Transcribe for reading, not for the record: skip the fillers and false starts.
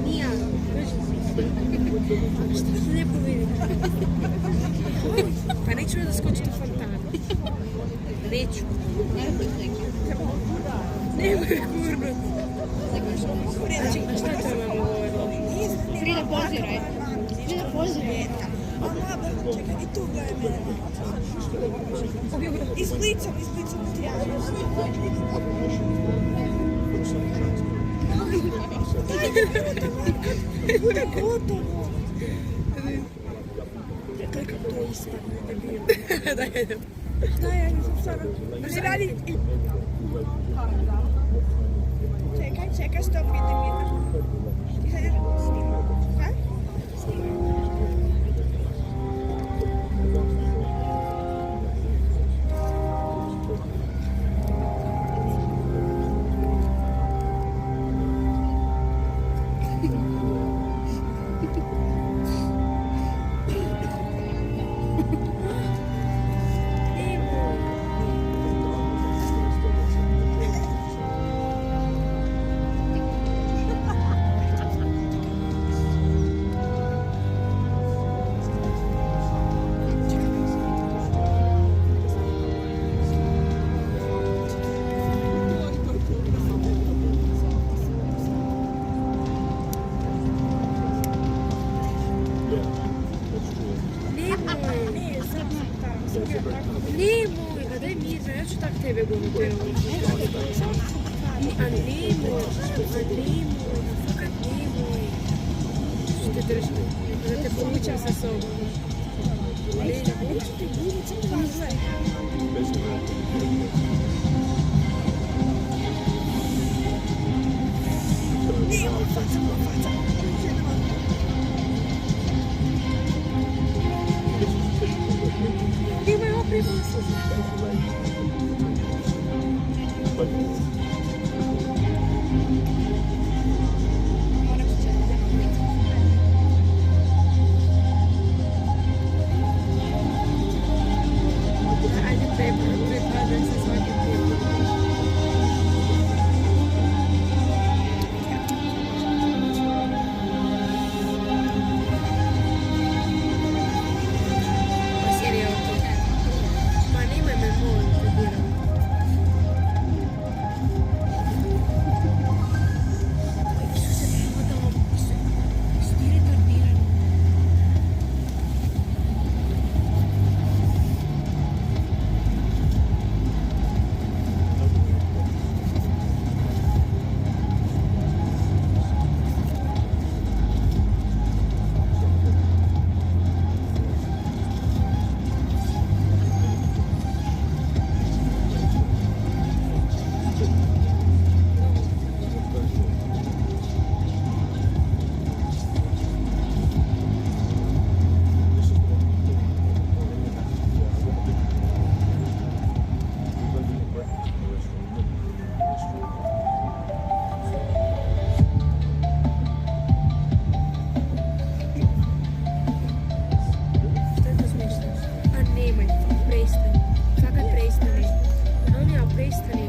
Mija, što se lijepo vidi. Pa neću ja da skočite u fontanu. Neću. Nemoj kurnut. Znači, a šta treba mi govoriti? Frida, poziraj. Frida, poziraj. Čekaj, i tu gledaj mene. Izblicam ti ja. Bude gotovo. Kako to ispadne? Daj, ja nisam stvarno. Ne radi. Čekaj, stop, idem. Snimam. Kaj? Snimam. Nemoj, a daj mirno, ja ću tak tebe govoriti. A nemoj, fakat nemoj. Što te držim, da te povučem sa sobom. Nemoj, faca. Nemoj opet ajde prepadam se svaki put. Prestani. Anja, prestani.